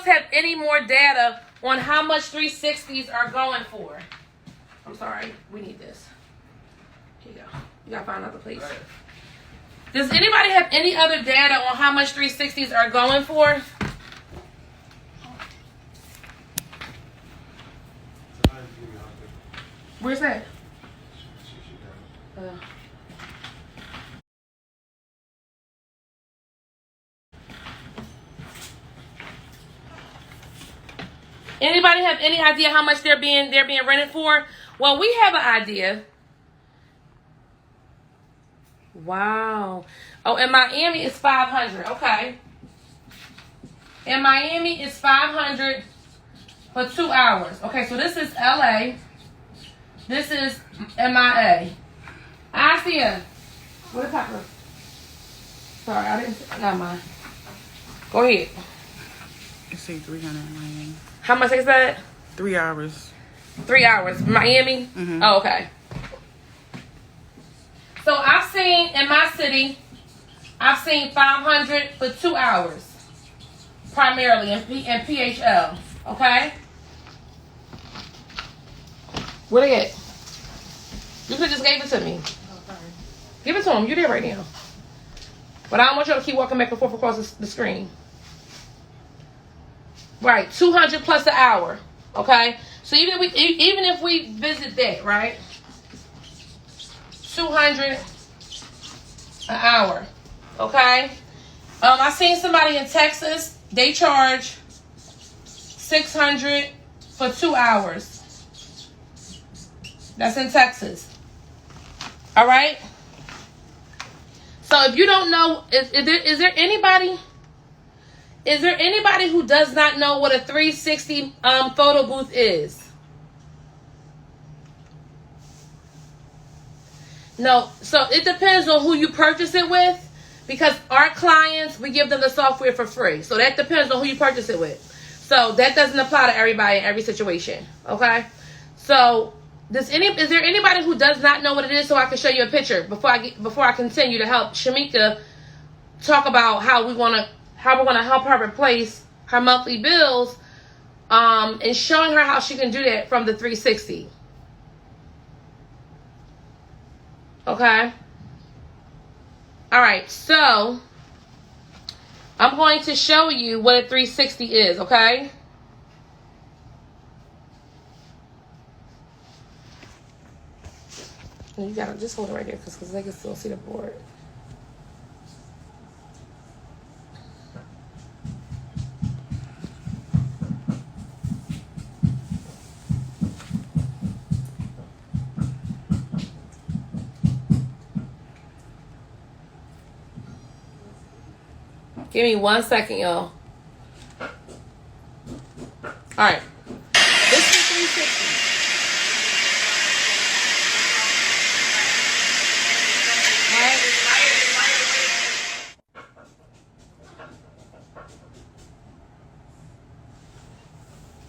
else have any more data on how much 360s are going for? I'm sorry, we need this. Here you go. You gotta find another place. Does anybody have any other data on how much 360s are going for? Where's that? Anybody have any idea how much they're being rented for? Well, we have an idea. Wow. Oh, in Miami it's 500. Okay. In Miami it's 500 for 2 hours. Okay, so this is LA. This is MIA. I see ya. What is happening? Sorry, I didn't. Never mind. Go ahead. It's say 300 in Miami. How much is that? 3 hours. 3 hours. Miami? Mm-hmm. Oh, okay. So I've seen in my city, I've seen 500 for 2 hours. Primarily in PHL. Okay? Where they at? You could just gave it to me. Oh, sorry. Give it to him. You're there right now. But I don't want you to keep walking back and forth across the screen. Right, 200 plus an hour. Okay, so even if we visit that, right, 200 an hour. Okay, I seen somebody in Texas. They charge 600 for 2 hours. That's in Texas. All right. So if you don't know, is there anybody? Is there anybody who does not know what a 360 photo booth is? No. So it depends on who you purchase it with, because our clients, we give them the software for free. So that depends on who you purchase it with. So that doesn't apply to everybody in every situation. Okay. So is there anybody who does not know what it is, so I can show you a picture before I continue to help Shamika talk about how we're gonna help her replace her monthly bills, and showing her how she can do that from the 360. Okay. All right. So I'm going to show you what a 360 is. Okay. You gotta just hold it right there, because they can still see the board. Give me 1 second, y'all. All right. This is 360.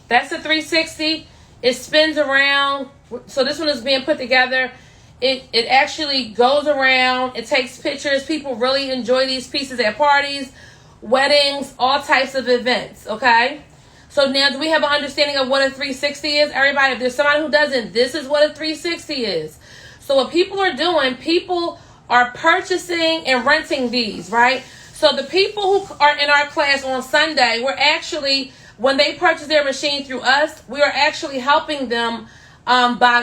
That's a 360. It spins around. So this one is being put together. It actually goes around. It takes pictures. People really enjoy these pieces at parties, weddings, all types of events. Okay. So now, do we have an understanding of what a 360 is? Everybody, if there's somebody who doesn't, this is what a 360 is. So what people are doing, people are purchasing and renting these, right? So the people who are in our class on Sunday, we're actually, when they purchase their machine through us, we are actually helping them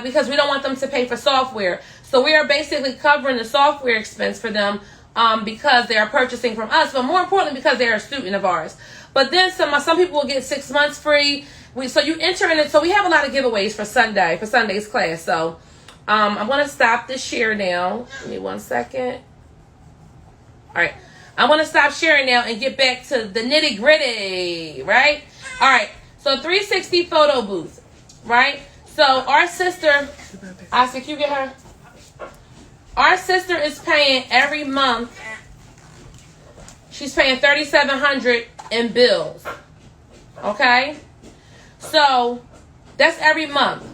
because we don't want them to pay for software. So we are basically covering the software expense for them because they are purchasing from us, but more importantly, because they're a student of ours. But then some people will get 6 months free. So you enter in it. So we have a lot of giveaways for Sunday's class. So I'm going to stop this share now. Give me 1 second. All right. I'm going to stop sharing now and get back to the nitty gritty, right? All right. So 360 photo booth, right? So our sister, Isaac, you get her? Our sister is paying every month. She's paying $3,700 in bills. Okay? So that's every month.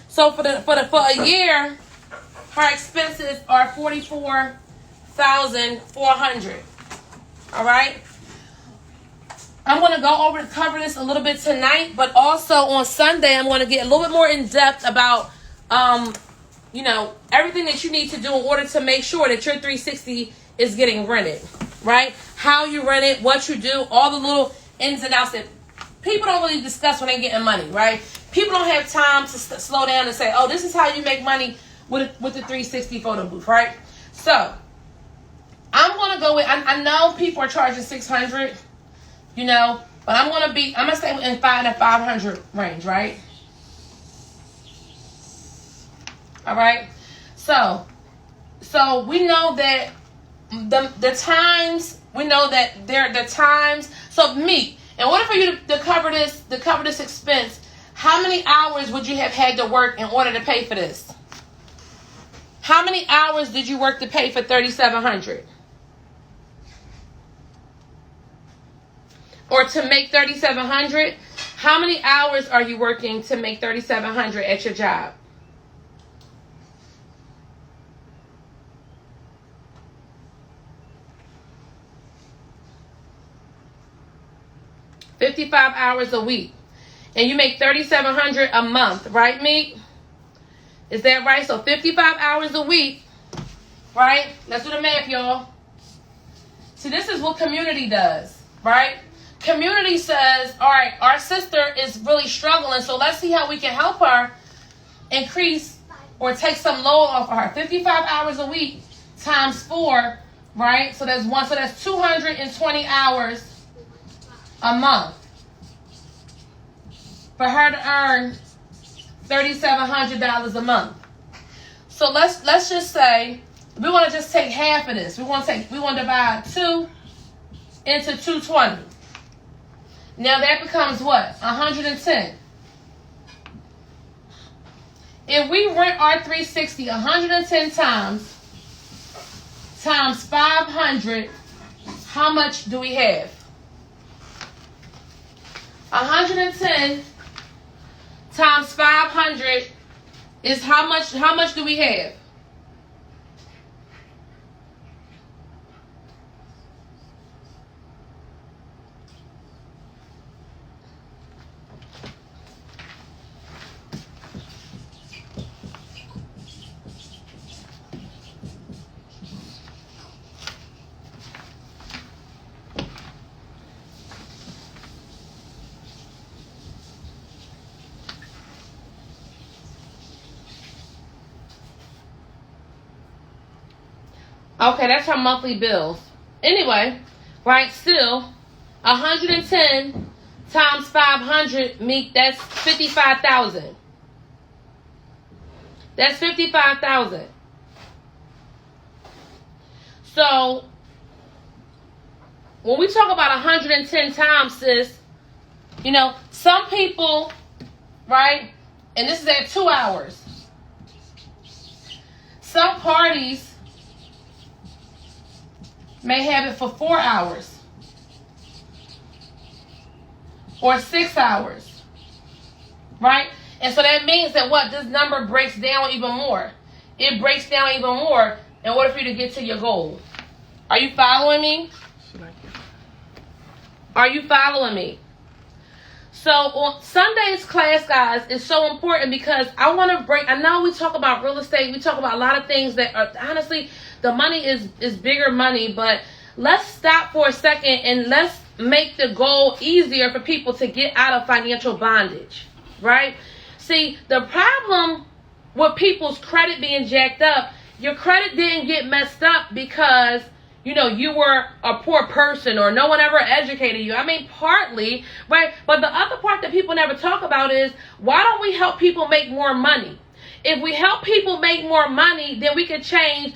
So for a year, her expenses are $44,400. All right? I'm going to go over to cover this a little bit tonight, but also on Sunday, I'm going to get a little bit more in depth about, you know, everything that you need to do in order to make sure that your 360 is getting rented, right? How you rent it, what you do, all the little ins and outs that people don't really discuss when they're getting money, right? People don't have time to slow down and say, oh, this is how you make money with the 360 photo booth, right? So, I'm going to go with, I know people are charging $600, you know, but I'm going to stay in the 500 range, right? All right. So we know that the times, we know that the times. So in order for you to cover this expense, how many hours would you have had to work in order to pay for this? How many hours did you work to pay for $3,700? Or to make $3,700? How many hours are you working to make $3,700 at your job? $55 hours a week. And you make $3,700 a month, right, Meek? Is that right? So 55 hours a week, right? Let's do the math, y'all. See, this is what community does, right? Community says, all right, our sister is really struggling, so let's see how we can help her increase or take some load off of her. 55 hours a week times 4, right? So that's 220 hours a month for her to earn $3,700 a month. So let's just say we want to just take half of this. We want to divide 2 into 220. Now that becomes what? 110. If we rent our 360 110 times 500, how much do we have? 110 times 500 is how much do we have? Okay, that's her monthly bills. Anyway, right, still, 110 times 500, Meek, that's 55,000. That's 55,000. So, when we talk about 110 times, sis, you know, some people, right, and this is at 2 hours. Some parties may have it for 4 hours or 6 hours, right? And so that means that what? This number breaks down even more. It breaks down even more in order for you to get to your goal. Are you following me? Are you following me? So on Sunday's class, guys, is so important because I know we talk about real estate. We talk about a lot of things that are, honestly, the money is bigger money, but let's stop for a second and let's make the goal easier for people to get out of financial bondage, right? See, the problem with people's credit being jacked up, your credit didn't get messed up because, you know, you were a poor person or no one ever educated you. I mean, partly, right? But the other part that people never talk about is, why don't we help people make more money? If we help people make more money, then we can change